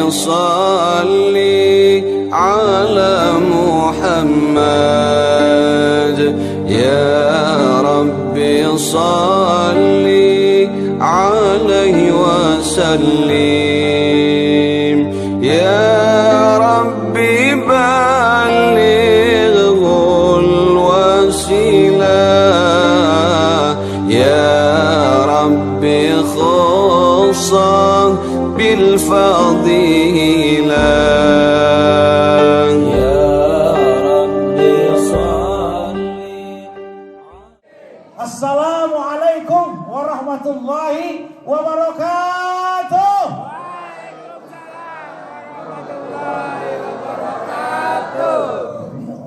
صل على محمد يا ربي صل عليه وسلم يا ربي بلغه الوسيلة يا ربي خصه بالفضيلة يا ربي صل. Assalamualaikum warahmatullahi wabarakatuh.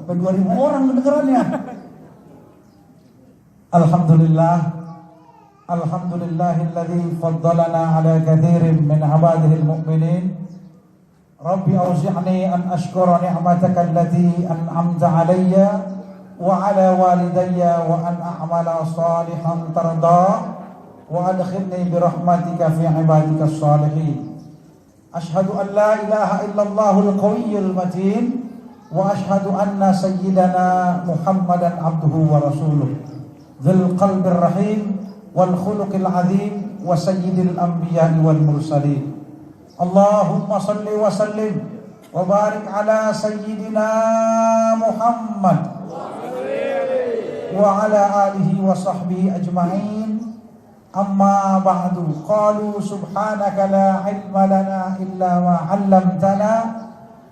Sampai 2000 orang kedengarannya. Alhamdulillah. Alhamdulillahilladzi faddalana ala katsirin min ibadihil mu'minin. Rabbi auzi'ni an ashkura ni'mataka allati an'amta 'alayya wa 'ala walidayya wa an a'mala salihan tarda wa adkhilni bi rahmatika fi ibadikas salihin. Ashhadu an la ilaha illallahul qawiyyul matin wa ashhadu anna sayyidana Muhammadan abduhu wa rasuluh. Dzul qalbir rahim wal khuluqil azim wa sayyidil anbiya'i wal mursalin. Allahumma salli wa sallim wa barik ala sayyidina Muhammad wa ala alihi wa sahbihi ajma'in. Amma ba'du. Qalu subhanaka la ilma lana illa ma 'allamtana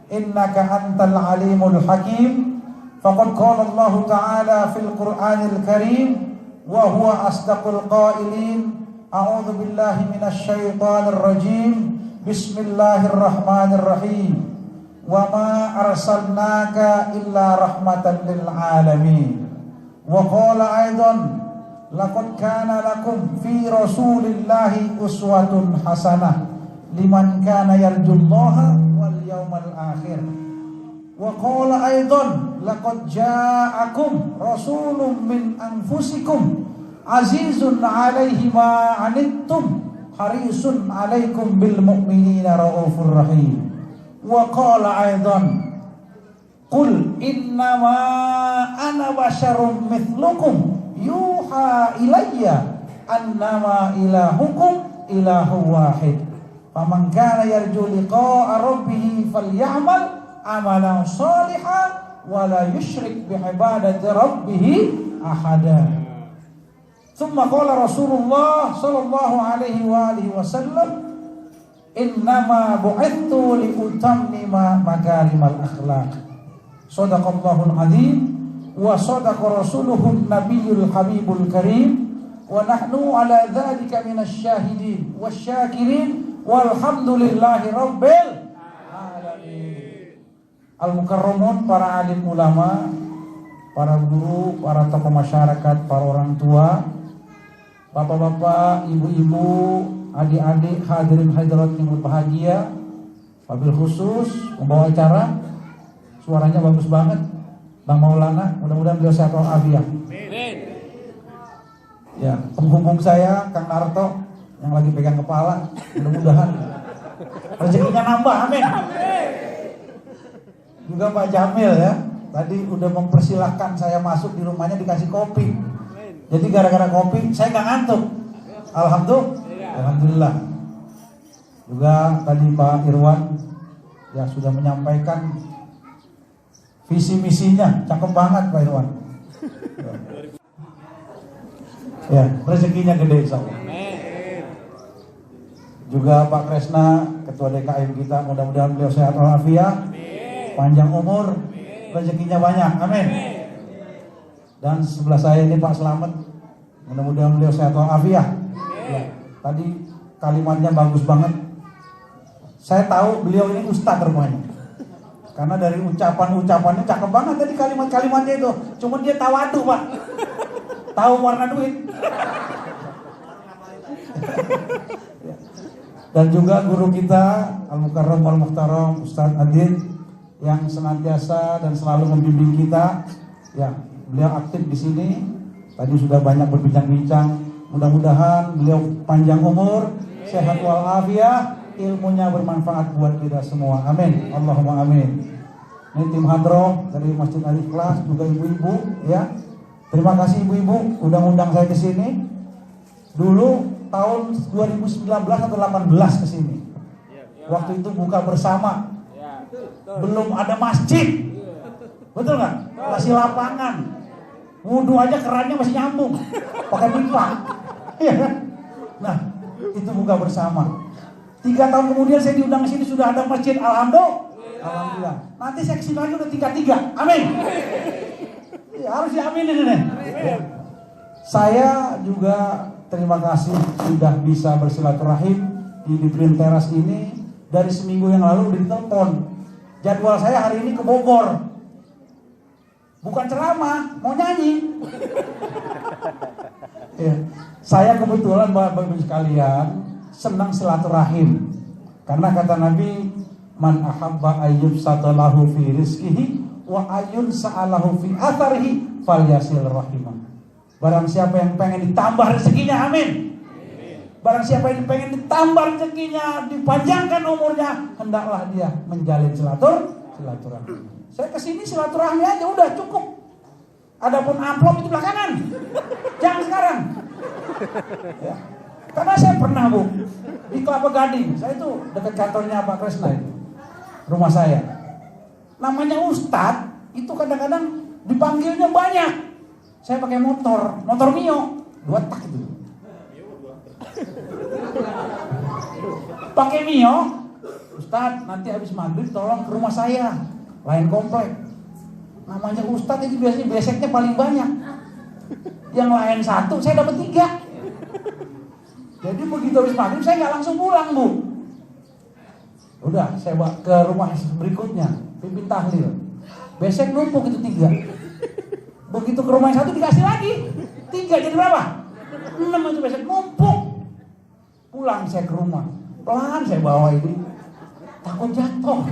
innaka antal alimul hakim. Faqad qala Allah ta'ala fil Qur'anil Karim wa huwa asdaqul qailin. A'udzu billahi minasy syaithanir rajim. Bismillahirrahmanirrahim. Wa ma arsalnaka illa rahmatan lil alamin. Wa qala aidan laqad kana lakum fi rasulillahi uswatun hasanah liman kana yarjullaha wal yawmal akhir. Wa qala aidan laqad ja'akum rasulun min anfusikum azizun 'alaihi ma 'anittum harisun 'alaikum bil mu'minina raufur rahim. Wa qala aidan qul innama ana basyarum mithlukum yuha ilayya annama ilahukum ilahu wahid. Faman kana yarju liqa'a rabbih falyamal amalan shalihan wa la yusyrik bi ibadati rabbih ahada. Tsumma qala Rasulullah sallallahu alaihi wa alihi wasallam innama bu'ithtu li utammima makarimal akhlaq. Shadaqallahul azim wa sadaqa rasuluhun nabiyul habibul karim wa nahnu ala dzalika minasy syahidin wasyakirin walhamdulillahi rabbil alamin. Al-mukarramun, para alim ulama, para guru, para tokoh masyarakat, para orang tua, bapak-bapak, ibu-ibu, adik-adik, hadirin hadirat yang berbahagia, wabil khusus pembawa acara, suaranya bagus banget, Bang Maulana, mudah-mudahan beliau sehat walafiat. Amin. Ya, penghubung saya Kang Narto yang lagi pegang kepala, mudah-mudahan rezekinya nambah, amin. Juga Pak Jamil ya, tadi udah mempersilahkan saya masuk di rumahnya dikasih kopi. Jadi gara-gara kopi saya nggak ngantuk. Alhamdulillah. Juga tadi Pak Irwan ya sudah menyampaikan visi misinya, cakep banget Pak Irwan. Ya, rezekinya gede insyaallah. Juga Pak Kresna, Ketua DKM kita, mudah-mudahan beliau sehat walafiat, panjang umur, rezekinya banyak, amin. Dan sebelah saya ini Pak Slamet, mudah-mudahan beliau sehat walafiat. Ya, tadi kalimatnya bagus banget. Saya tahu beliau ini ustadz rupanya, karena dari ucapannya cakep banget tadi kalimat-kalimatnya itu. Cuma dia tawadu Pak, tahu warna duit. Dan juga guru kita Al-Mukarram Al-Muhtaram Ustadz Adin yang senantiasa dan selalu membimbing kita. Ya, beliau aktif di sini. Tadi sudah banyak berbincang-bincang. Mudah-mudahan beliau panjang umur, sehat walafiat, ilmunya bermanfaat buat kita semua. Amin. Allahumma amin. Ini tim hadroh dari Masjid Al-Ikhlas, juga ibu-ibu ya. Terima kasih ibu-ibu udah ngundang saya ke sini. Dulu tahun 2019 atau 18 ke sini. Waktu itu buka bersama. Belum ada masjid. Betul nggak? Kasih lapangan. Wudhu aja kerannya masih nyambung. Pakai pipa. Iya kan? Nah, itu buka bersama. 3 tahun kemudian saya diundang ke sini sudah ada masjid. Alhamdulillah. Nanti saya kesini lagi udah 3. Amin. Ya, harus diaminin ini. Saya juga terima kasih sudah bisa bersilaturahim di Green Teras ini. Dari seminggu yang lalu udah ditelepon. Jadwal saya hari ini ke Bogor. Bukan ceramah, mau nyanyi. Ya. Saya kebetulan Bapak Ibu sekalian senang silaturahim. Karena kata Nabi, man ahabba ayyub satalahu fi rizkihi wa ayyun sa'alahu fi atharihi falyasil rahimah. Barang siapa yang pengen ditambah rezekinya, amin. Barang siapa yang pengen ditambah rezekinya, dipanjangkan umurnya, hendaklah dia menjalin silaturahim. Saya kesini silaturahmi aja udah cukup. Adapun amplop itu belakangan. Jangan sekarang. Ya. Karena saya pernah Bu di Kelapa Gading. Saya itu dekat kantornya Pak Kresna itu. Rumah saya. Namanya Ustadz itu kadang-kadang dipanggilnya banyak. Saya pakai motor Mio, 2 tak itu. Pakai Mio, Ustadz nanti habis maghrib tolong ke rumah saya, lain komplek. Namanya Ustadz itu biasanya beseknya paling banyak. Yang lain 1, saya dapat 3. Jadi begitu habis maghrib saya nggak langsung pulang Bu. Udah, saya bawa ke rumah berikutnya, pimpin tahlil. Besek numpuk itu 3. Begitu ke rumah yang 1 dikasih lagi 3, jadi berapa? 6 itu besek numpuk. Pulang saya ke rumah, pelan saya bawa ini, takut jatuh.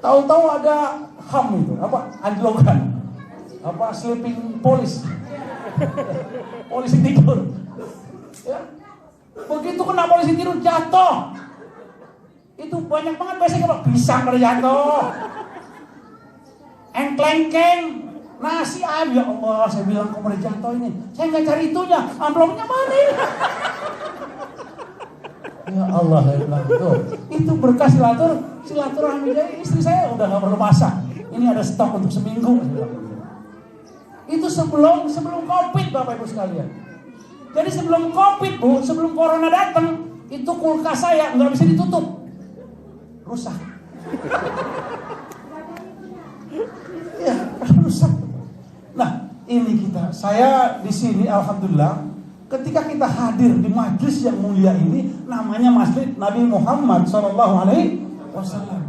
Tahu-tahu ada HAM itu, anjlokan, sleeping police, polisi tidur. Ya. Begitu kena polisi tidur jatuh, itu banyak banget biasanya pisang pada jatuh, engklengkeng, nasi ayam. Ya Allah, saya bilang kok pada jatuh ini, saya nggak cari itunya, amplopnya mana ini? Ya Allah, saya bilang itu berkah silaturahmi. Jadi istri saya udah nggak perlu masak. Ini ada stok untuk seminggu. Itu sebelum COVID Bapak Ibu sekalian. Jadi sebelum COVID Bu, sebelum corona datang, itu kulkas saya nggak bisa ditutup, rusak. Ya rusak. Nah ini saya di sini alhamdulillah. Ketika kita hadir di majlis yang mulia ini, namanya Masjid Nabi Muhammad SAW.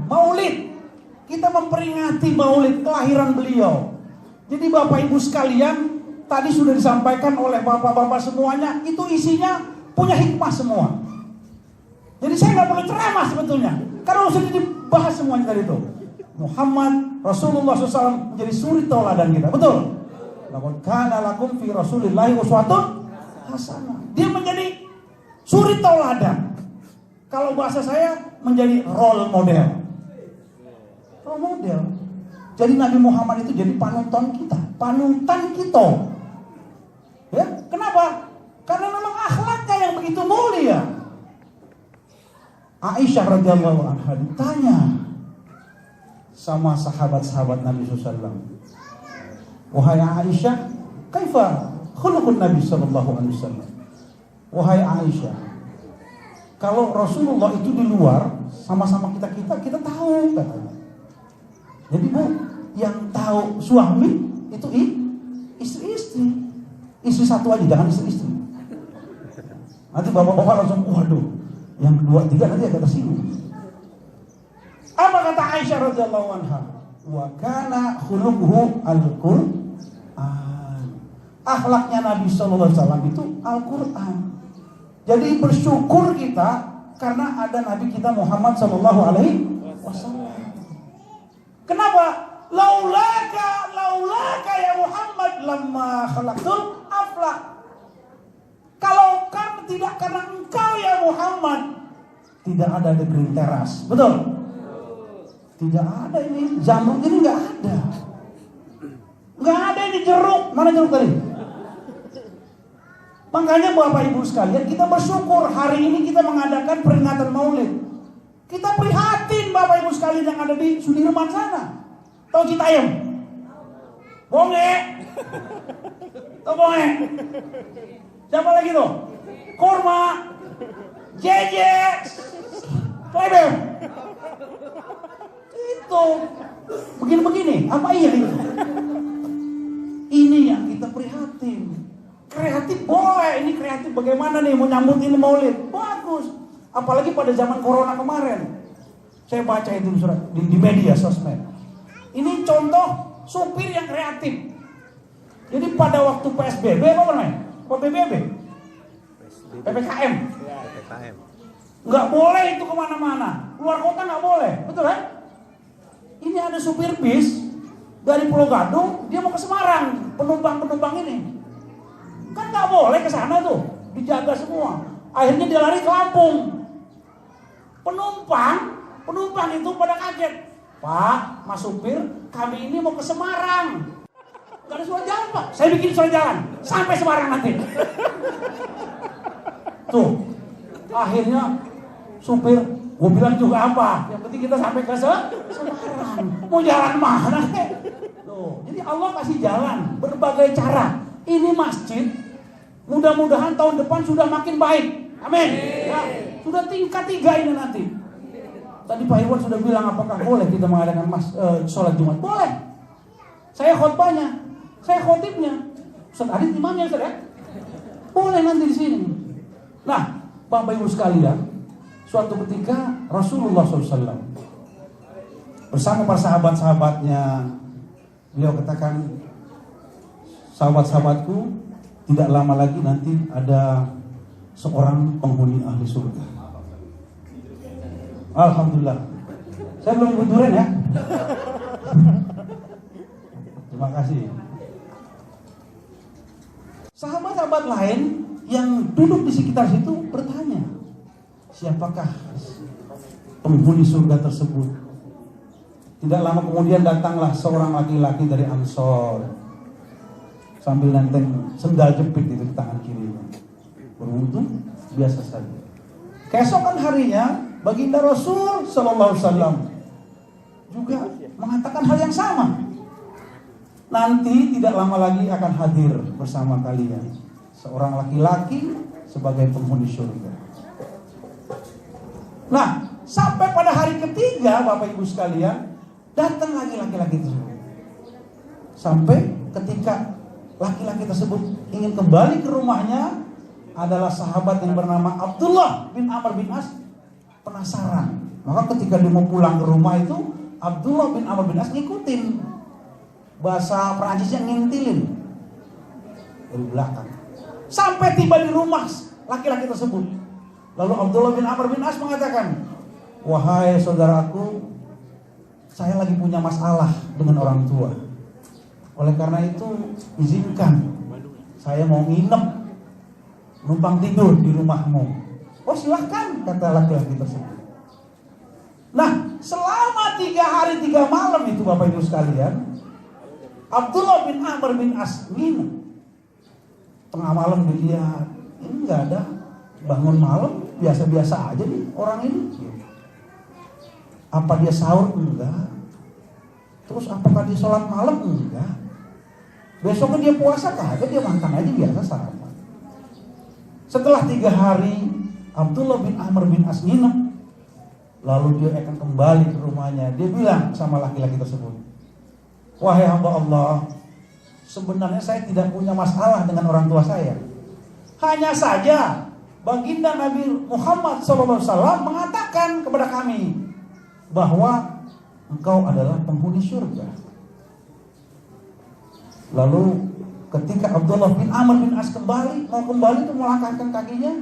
Maulid, kita memperingati Maulid kelahiran beliau. Jadi Bapak Ibu sekalian, tadi sudah disampaikan oleh bapak-bapak semuanya, itu isinya punya hikmah semua. Jadi saya nggak perlu ceramah sebetulnya, karena sudah dibahas semuanya tadi itu. Muhammad Rasulullah SAW menjadi suri tauladan kita, betul? Laqad kana lakum fi Rasulillahi uswatun hasanah. Dia menjadi suri tauladan. Kalau bahasa saya menjadi role model. Role model. Jadi Nabi Muhammad itu jadi panutan kita. Ya, kenapa? Karena memang akhlaknya yang begitu mulia. Aisyah radhiyallahu anha ditanya sama sahabat-sahabat Nabi SAW. Wahai Aisyah, kaifa khuluqun Nabi sallallahu alaihi wasallam. Wahai Aisyah, kalau Rasulullah itu di luar sama-sama kita tahu katanya. Jadi Bu, yang tahu suami itu istri-istri. Istri satu aja, jangan istri-istri. Nanti bapak-bapak langsung waduh, yang 2, 3 nanti agak tersinggung. Apa kata Aisyah radhiyallahu anha? Wa kana khuluquhu al-Qur'an. Akhlaknya Nabi SAW itu Al-Quran. Jadi bersyukur kita karena ada Nabi kita Muhammad SAW. Kenapa? Laulaka ya Muhammad lamma khalaqtul aflaq. Kalau kan tidak karena engkau ya Muhammad, tidak ada di green teras. Betul? Tidak ada ini, jamrut ini nggak ada. Nggak ada ini jeruk. Mana jeruk tadi? Makanya Bapak Ibu sekalian, kita bersyukur hari ini kita mengadakan peringatan Maulid. Kita prihatin Bapak Ibu sekalian yang ada di Sudirman sana. Tahu Citayam? Bonge. Tahu Bonge? Siapa lagi tuh? Kurma. Jeje. Klebem. Itu. Begini-begini. Apa iya itu? Ini yang kita prihatin. Kreatif boleh. Ini kreatif bagaimana nih mau nyambut ini Maulid. Bagus. Apalagi pada zaman corona kemarin. Saya baca itu di media sosmed. Ini contoh supir yang kreatif. Jadi pada waktu PSBB apa namanya? PBB? PPKM. Nggak boleh itu kemana-mana. Luar kota nggak boleh. Betul kan? Ini ada supir bis dari Pulau Gadung, dia mau ke Semarang. Penumpang-penumpang ini. Kan nggak boleh ke sana tuh. Dijaga semua. Akhirnya dia lari ke Lampung. Penumpang itu pada kaget. Pak, Mas supir, kami ini mau ke Semarang. Gak ada surat jalan, Pak. Saya bikin surat jalan sampai Semarang nanti. Tuh, akhirnya supir, gue bilang juga apa? Yang penting kita sampai ke Semarang. Mau jalan mana? Tuh, jadi Allah kasih jalan berbagai cara. Ini masjid, mudah-mudahan tahun depan sudah makin baik. Amin. Ya, sudah tingkat 3 ini nanti. Tadi Pak Irwan sudah bilang apakah boleh kita mengadakan sholat Jumat? Boleh. Saya khotbahnya, saya khotibnya. Ustaz Adit imamnya, Ustaz ya? Boleh nanti di sini. Nah, Bapak Ibu sekalian, suatu ketika Rasulullah SAW bersama para sahabat-sahabatnya, beliau katakan, sahabat-sahabatku, tidak lama lagi nanti ada seorang penghuni ahli surga. Alhamdulillah. Saya belum ikut durian ya. Terima kasih. Sahabat-sahabat lain yang duduk di sekitar situ bertanya, siapakah penghuni surga tersebut? Tidak lama kemudian datanglah seorang laki-laki dari Ansor sambil nenteng sendal jepit itu di tangan kirinya. Berwudu biasa saja. Keesokan harinya Baginda Rasul Sallallahu Alaihi Wasallam juga mengatakan hal yang sama. Nanti tidak lama lagi akan hadir bersama kalian seorang laki-laki sebagai penghuni surga. Nah, sampai pada hari ketiga, Bapak Ibu sekalian, datang lagi laki-laki tersebut. Sampai ketika laki-laki tersebut ingin kembali ke rumahnya, adalah sahabat yang bernama Abdullah bin Amr bin As. Penasaran, maka ketika dia mau pulang ke rumah itu, Abdullah bin Amr bin As ngikutin. Bahasa Perancisnya ngintilin dari belakang. Sampai tiba di rumah laki-laki tersebut. Lalu Abdullah bin Amr bin As mengatakan, wahai saudaraku, saya lagi punya masalah dengan orang tua. Oleh karena itu, izinkan saya mau nginep, numpang tidur di rumahmu. Oh silahkan, kata laki-laki tersebut. Nah, selama 3 hari 3 malam itu Bapak Ibu sekalian, Abdullah bin Amr bin As nginep. Tengah malam dilihat, ini nggak ada, bangun malam biasa-biasa aja nih orang ini. Apa dia sahur? Enggak. Terus apakah dia sholat malam? Enggak. Besoknya dia puasa kagak, dia makan aja biasa sarapan. Setelah 3 hari Abdullah bin Amr bin As nginep, lalu dia akan kembali ke rumahnya. Dia bilang sama laki-laki tersebut, wahai hamba Allah, sebenarnya saya tidak punya masalah dengan orang tua saya. Hanya saja baginda Nabi Muhammad SAW mengatakan kepada kami bahwa engkau adalah penghuni surga. Lalu ketika Abdullah bin Amr bin As mau kembali untuk melangkahkan kakinya,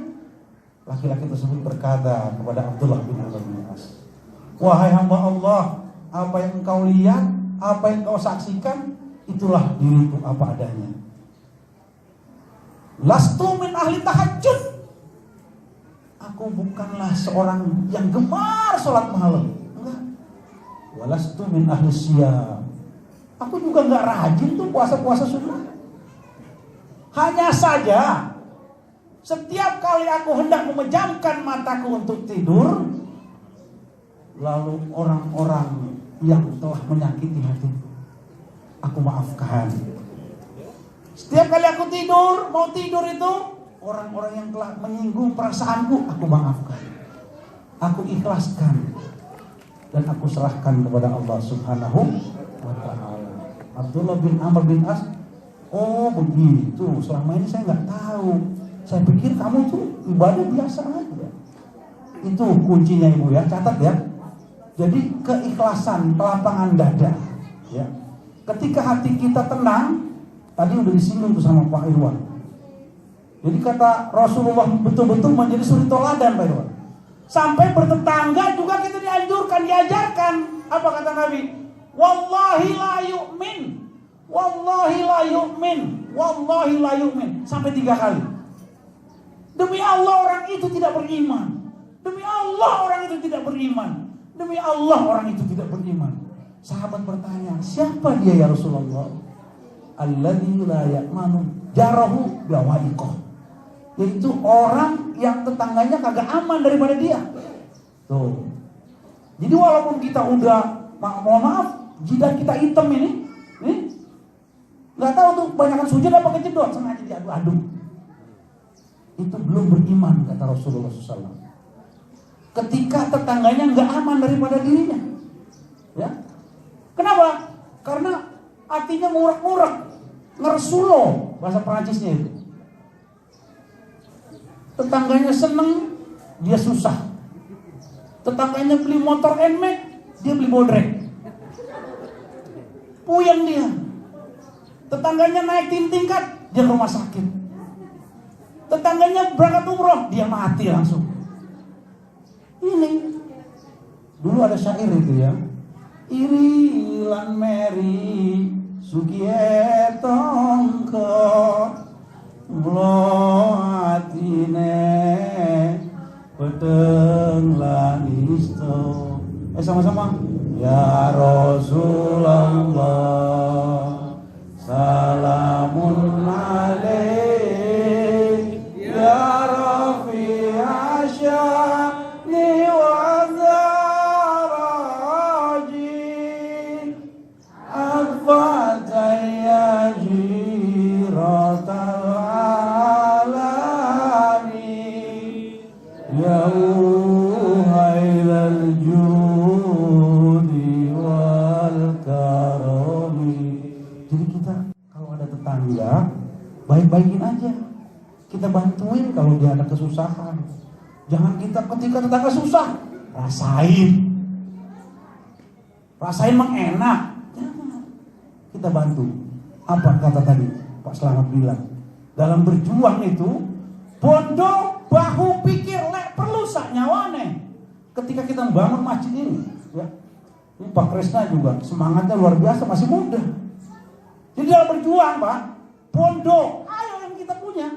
laki-laki tersebut berkata kepada Abdullah bin Amr bin As, wahai hamba Allah, apa yang engkau lihat, apa yang engkau saksikan, itulah diriku apa adanya. Lastu min ahli tahajud. Aku aku bukanlah seorang yang gemar sholat malam. Enggak. Walastu min ahli siyam. Aku juga enggak rajin tuh puasa-puasa sunnah. Hanya saja setiap kali aku hendak memejamkan mataku untuk tidur, lalu orang-orang yang telah menyakiti hatiku, aku maafkan. Setiap kali aku tidur, mau tidur itu, orang-orang yang telah menyinggung perasaanku, aku maafkan. Aku ikhlaskan. Dan aku serahkan kepada Allah Subhanahu wa ta'ala. Abdullah bin Amr bin As, oh begitu, selama ini saya nggak tahu. Saya pikir kamu itu ibadah biasa aja. Itu kuncinya ibu ya, catat ya. Jadi keikhlasan, kelapangan dada ya. Ketika hati kita tenang, tadi udah disinggung tuh sama Pak Irwan. Jadi kata Rasulullah betul-betul menjadi suri toladan Pak Irwan. Sampai bertetangga juga kita dianjurkan, diajarkan. Apa kata Nabi? Wallahi la yu'min. Wallahi la yu'min. Wallahi la yu'min. Sampai 3 kali. Demi Allah orang itu tidak beriman. Demi Allah orang itu tidak beriman. Demi Allah orang itu tidak beriman. Sahabat bertanya, siapa dia ya Rasulullah? Alladzi la ya'manu jarahu biwa'iqah. Yaitu orang yang tetangganya kagak aman daripada dia. Tuh. Jadi walaupun kita udah mohon maaf, jidat kita hitam ini, nggak tahu tuh kebanyakan sujud apa kejedot, sengaja diadu-adu. Itu belum beriman kata Rasulullah SAW. Ketika tetangganya nggak aman daripada dirinya, ya. Kenapa? Karena hatinya ngurak-ngurak, ngersulo bahasa Perancisnya itu. Tetangganya seneng, dia susah. Tetangganya beli motor NMAX, dia beli bodrek. Puyeng dia. Tetangganya naik tingkat, dia ke rumah sakit. Tetangganya berangkat umroh, dia mati langsung. Ini dulu ada syair itu ya. Iri lan meri sugie tongko Mlo atine pedeng lan isto. Sama-sama. Ya Rasulullah salamun alaik ya Rafi asyani wa zarajin afataya jiratal Yauhailal judi wal karami. Jadi kita kalau ada tetangga, baik-baikin aja. Kita bantuin kalau dia ada kesusahan. Jangan kita ketika tetangga susah, rasain. Rasain emang enak. Jangan. Kita bantu. Apa kata tadi Pak Slamet bilang? Dalam berjuang itu, bodoh bahu pikir lek perlu sak nyawane. Ketika kita membangun masjid ini, ya. Ini Pak Kresna juga semangatnya luar biasa, masih muda. Jadi dalam berjuang, Pak, pondok, ayo yang kita punya,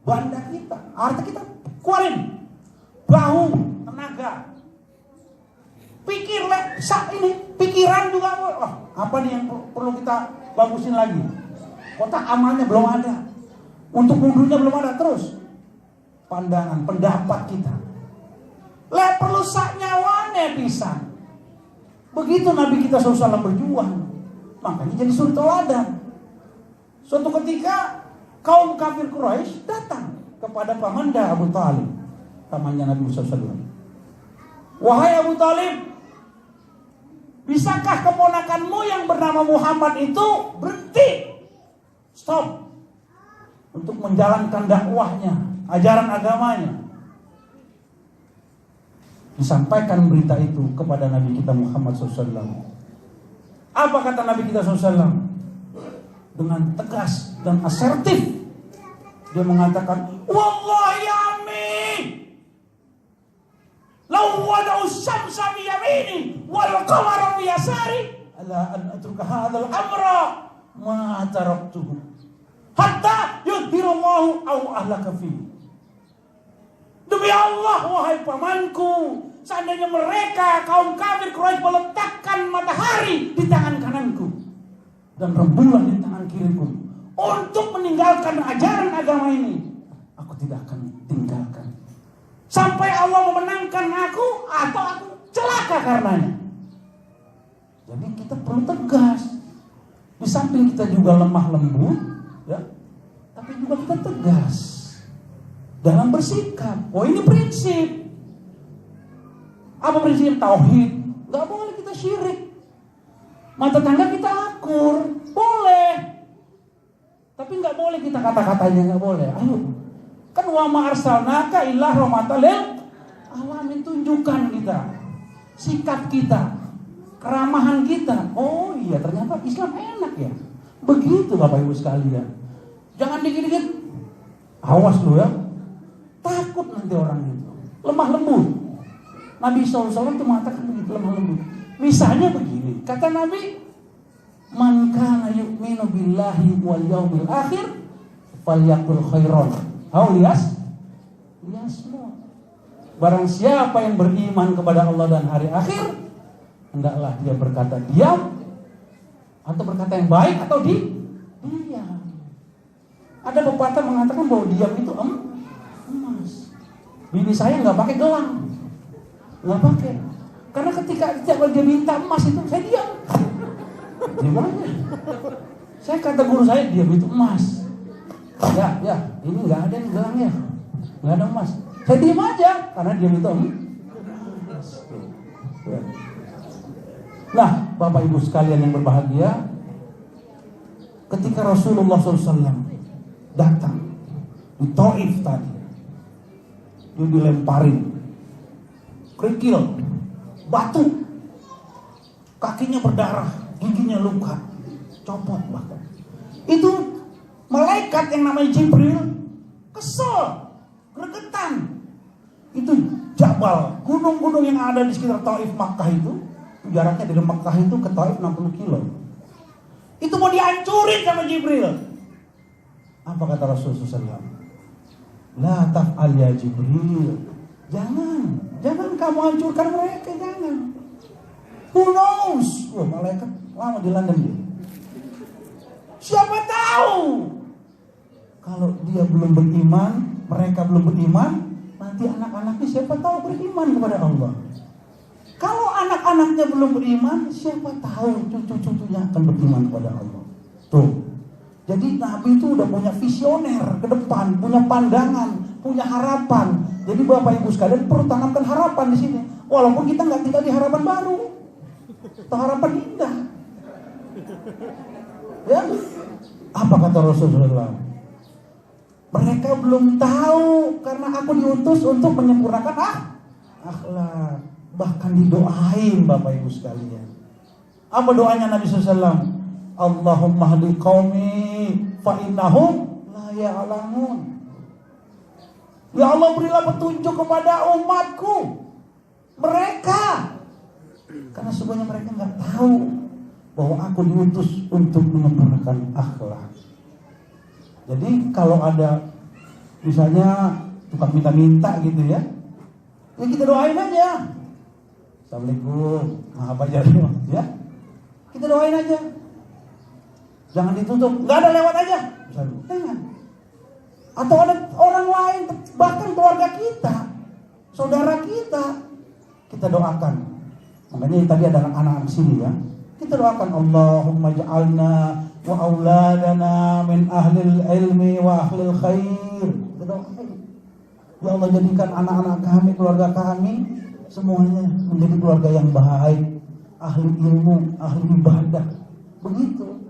banda kita, harta kita keluarin, bahu, tenaga, pikir lek sak ini, pikiran juga. Oh, apa nih yang perlu kita bagusin lagi? Kotak amalnya belum ada, untuk mundurnya belum ada terus. Pandangan, pendapat kita. Lek perlu sak nyawane pisan. Begitu Nabi kita SAW berjuang. Makanya jadi suri teladan. Suatu ketika kaum kafir Quraisy datang kepada pamanda Abu Talib, pamannya Nabi SAW. Wahai Abu Talib, bisakah keponakanmu yang bernama Muhammad itu berhenti? Stop. Untuk menjalankan dakwahnya, ajaran agamanya. Disampaikan berita itu kepada Nabi kita Muhammad SAW. Apa kata Nabi kita SAW? Dengan tegas dan asertif dia mengatakan, wallahi ammi law wada'u syamsa bi yamini wal qamara bi yasari ala an atruka hadzal amra ma taraktuhu hatta yudhirallahu aw ahlaka fi. Demi Demi Allah, wahai pamanku, seandainya mereka kaum kafir Quraisy meletakkan matahari di tangan kananku dan rembulan di tangan kiriku untuk meninggalkan ajaran agama ini, aku tidak akan tinggalkan sampai Allah memenangkan aku atau aku celaka karenanya. Jadi kita perlu tegas. Di samping kita juga lemah lembut, ya, tapi juga kita tegas dalam bersikap. Oh, ini prinsip. Apa prinsip? Tauhid. Gak boleh kita syirik. Mata tangga kita akur, boleh. Tapi gak boleh kita kata-katanya, gak boleh. Ayo, kan wa ma arsalnaka illa rahmatan lil alamin. Tunjukkan kita sikap kita, keramahan kita. Oh iya, ternyata Islam enak ya. Begitu Bapak Ibu sekalian. Jangan dikit-dikit awas lu ya, takut nanti orang itu. Lemah lembut. Nabi SAW itu mengatakan begitu, lemah lembut. Misalnya begini, kata Nabi, man kana yu'minu billahi wal yaumil akhir falyaqul khairan aw liyasmut. Barang siapa yang beriman kepada Allah dan hari akhir, hendaklah dia berkata diam, atau berkata yang baik, atau diam. Ada pepatah mengatakan bahwa diam itu emas. Bini saya nggak pakai gelang, nggak pakai, karena ketika dia minta emas itu saya diam. Gimana? Saya kata guru saya, diam itu emas. Ya, ini nggak ada yang gelangnya, nggak ada emas. Saya diam aja, karena diam itu emas. Ya. Nah, Bapak Ibu sekalian yang berbahagia, ketika Rasulullah SAW datang di Taif tadi, dia dilemparin kerikil, batu, kakinya berdarah, giginya luka, copot bahkan. Itu malaikat yang namanya Jibril kesel, gregetan. Itu Jabal, gunung-gunung yang ada di sekitar Taif Makkah itu, jaraknya dari Makkah itu ke Taif 60 kilo. Itu mau dihancurin sama Jibril. Apa kata Rasulullah SAW? La taf'al ya Jibril. Jangan kamu hancurkan mereka, jangan. Who knows? Wah, malaikat lama di London dia. Siapa tahu? Kalau dia belum beriman, mereka belum beriman, nanti anak-anaknya siapa tahu beriman kepada Allah. Kalau anak-anaknya belum beriman, siapa tahu cucu-cucunya akan beriman kepada Allah. Tuh. Jadi Nabi itu udah punya visioner ke depan, punya pandangan, punya harapan. Jadi Bapak Ibu sekalian perlu tanamkan harapan di sini. Walaupun kita nggak tinggal di harapan baru, atau harapan indah. Ya, apa kata Rasulullah? Mereka belum tahu karena aku diutus untuk menyempurnakan akhlak. Bahkan didoain Bapak Ibu sekalian. Apa doanya Nabi SAW? Allahumma hdi qaumi fa innahum la ya'lamun. Ya Allah, berilah petunjuk kepada umatku, mereka, karena sebenarnya mereka nggak tahu bahwa aku diutus untuk menyempurnakan akhlak. Jadi kalau ada misalnya tukang minta-minta gitu ya kita doain aja. Assalamualaikum, maaf aja ya. Kita doain aja. Jangan ditutup, nggak ada lewat aja. Jangan. Atau ada orang lain, bahkan keluarga kita, saudara kita doakan. Makanya tadi ada anak-anak sini ya. Kita doakan, Allahumma ja'alna wa auladana min ahlil ilmi wa ahlil khair. Kita doakan. Ya Allah, jadikan anak-anak kami, keluarga kami semuanya menjadi keluarga yang baik, ahli ilmu, ahli ibadah. Begitu.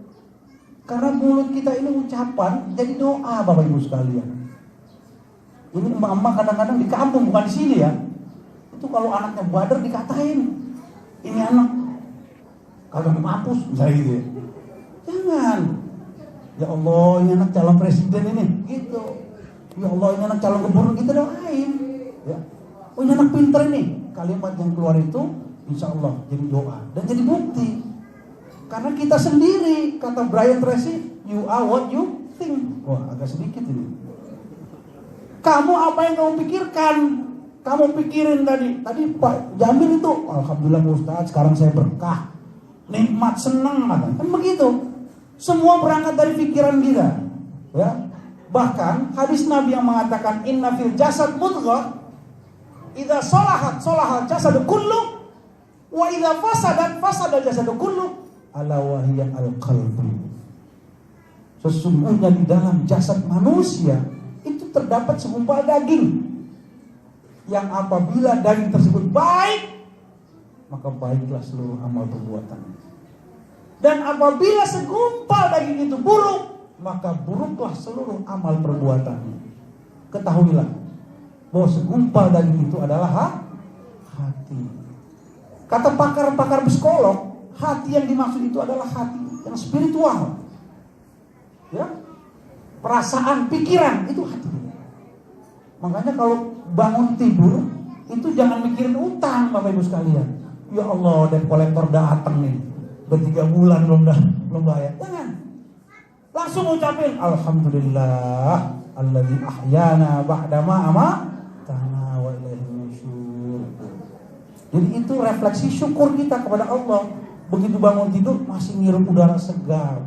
Karena mulut kita ini ucapan jadi doa Bapak Ibu sekalian. Ini emak-emak kadang-kadang di kampung, bukan di sini ya. Itu kalau anaknya badar dikatain, ini anak kagak mampus, misalnya gitu ya. Jangan. Ya Allah, ini anak calon presiden ini, gitu. Ya Allah, ini anak calon gubernur, kita doain. Ya. Oh, ini anak pinter ini. Kalimat yang keluar itu insya Allah jadi doa dan jadi bukti. Karena kita sendiri, kata Brian Tracy, you are what you think. Wah, agak sedikit ini. Kamu apa yang kamu pikirkan? Kamu pikirin tadi Pak Jamil itu, alhamdulillah Ustaz, sekarang saya berkah, nikmat, senang, kan begitu. Semua berangkat dari pikiran kita, ya. Bahkan hadis Nabi yang mengatakan inna fil jasad mudghah, idza salahal jasadu kullu, wa idza fasada jasadu kullu, ala wa hiya al-qalbu. Sesungguhnya di dalam jasad manusia itu terdapat segumpal daging, yang apabila daging tersebut baik, maka baiklah seluruh amal perbuatan. Dan apabila segumpal daging itu buruk, maka buruklah seluruh amal perbuatan. Ketahuilah bahwa segumpal daging itu adalah hati. Kata pakar-pakar psikolog, hati yang dimaksud itu adalah hati yang spiritual, ya, perasaan, pikiran, itu hati. Makanya kalau bangun tidur itu jangan mikirin utang, Bapak Ibu sekalian. Ya Allah, debt collector datang nih, udah 3 bulan belum bayar. Jangan. Langsung ucapin alhamdulillah alladzi ahyana ba'da ma amatana wa ilaihi nusyur. Jadi itu refleksi syukur kita kepada Allah. Begitu bangun tidur masih ngirup udara segar.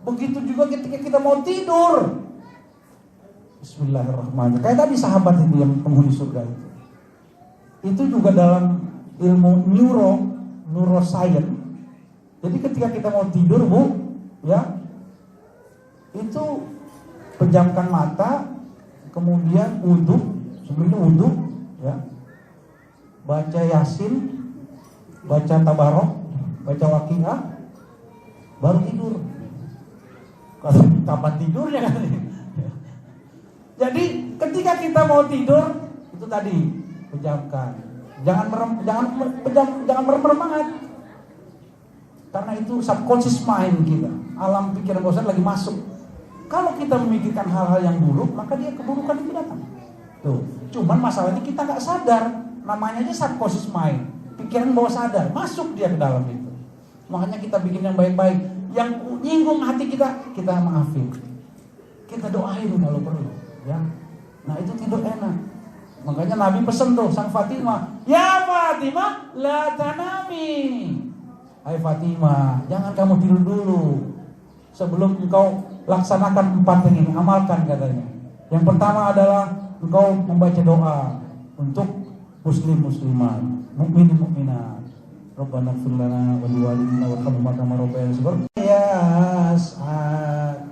Begitu juga ketika kita mau tidur. Bismillahirrahmanirrahim. Kayak tadi sahabat itu yang penghuni surga itu. Itu juga dalam ilmu neuroscience. Jadi ketika kita mau tidur, Bu, ya, itu pejamkan mata, kemudian wudu, sebelumnya wudu, ya, baca Yasin, baca Tabarok, baca Waqiah, baru tidur. Kapan tidurnya kan? Jadi ketika kita mau tidur itu tadi pejamkan, jangan merem banget, karena itu subconscious mind kita, alam pikiran bawah sadar lagi masuk. Kalau kita memikirkan hal-hal yang buruk, maka dia keburukan itu datang. Tuh, cuman masalahnya kita nggak sadar, namanya aja subconscious mind, pikiran bawah sadar masuk dia ke dalam itu. Makanya kita bikin yang baik-baik, yang nyinggung hati kita maafin, kita doain kalau perlu. Ya, nah itu tidur enak. Makanya Nabi pesen tuh sang Fatimah, ya Fatimah, la tanami. Hai Fatimah, jangan kamu tidur dulu sebelum engkau laksanakan 4 yang ini, amalkan katanya. Yang pertama adalah engkau membaca doa untuk muslimat, mukminin mukminat. Rabbana ighfir lana wa liwalidina warhamhum kama rabbayana shighara. Ya As'ad,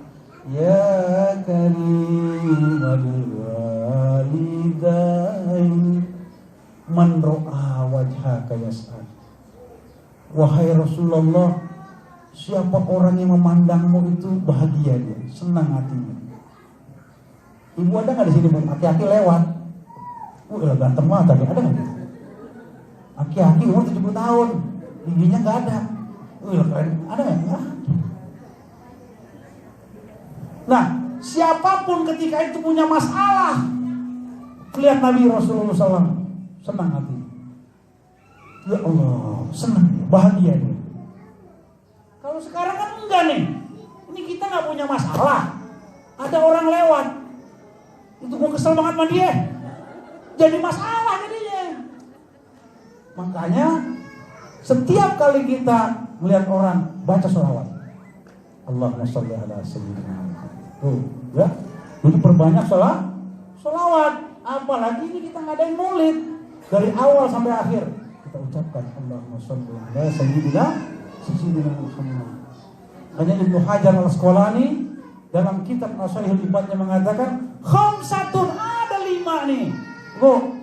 ya Karim walidain man ro'a wajhaka yas'ad. Wahai Rasulullah, siapa orang yang memandangmu itu bahagia dia, senang hatinya. Ibu ada nggak di sini, Bu? Aki-aki lewat, ganteng banget tadi, ada nggak? Aki-aki umur 70 tahun, giginya nggak ada, keren, ada nggak? Ya. Nah, siapapun ketika itu punya masalah, lihat Nabi Rasulullah SAW, senang hati. Ya Allah, senang, bahagia dia. Kalau sekarang kan enggak nih, ini kita nggak punya masalah, ada orang lewat, itu gue kesel banget sama dia, jadi masalah jadinya. Makanya setiap kali kita melihat orang, baca sholawat, Allahumma sholli ala sayyidina Muhammad. Tuh, ya. Jadi perbanyak sholawat. Apalagi ini kita ngadain maulid dari awal sampai akhir. Kita ucapkan Allahumma sholli ala sayyidina Muhammad. Hanya Ibnu Hajar al-Asqalani dalam kitab Nasaihul Ibadnya mengatakan khamsatun, ada 5 nih. Bu,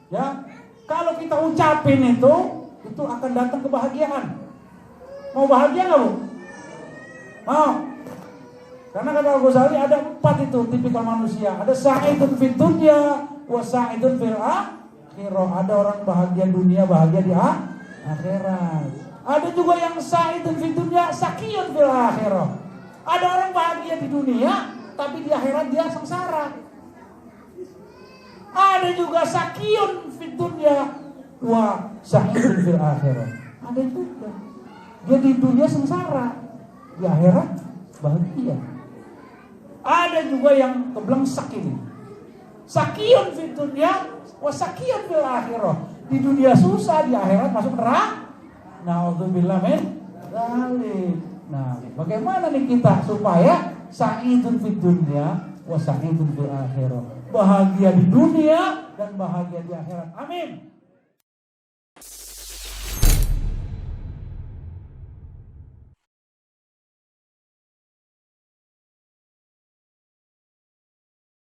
ya. Kalau kita ucapin itu akan datang kebahagiaan. Mau bahagia nggak, Bu? Mau? Karena kata Al-Ghazali ada 4 itu tipikal manusia. Ada sa'idun fid dunya wa sa'idun fil akhirah. Ada orang bahagia dunia, bahagia di akhirat. Ada juga yang sa'idun fid dunya, sakiyun fil akhirah. Ada orang bahagia di dunia, tapi di akhirat dia sengsara. Ada juga sakiyun fid dunya wa sa'idun fil akhirah. Ada juga dia di dunia sengsara, di akhirat bahagia. Ada juga yang keblengsek ini, Sakiyun fid dunya wa sakiyun fil akhirah. Di dunia susah, di akhirat masuk neraka. Nauzubillah min dzalik. Nah, bagaimana nih kita supaya sa'idun fid dunya wa sa'idun fil akhirah. Bahagia di dunia dan bahagia di akhirat. Amin.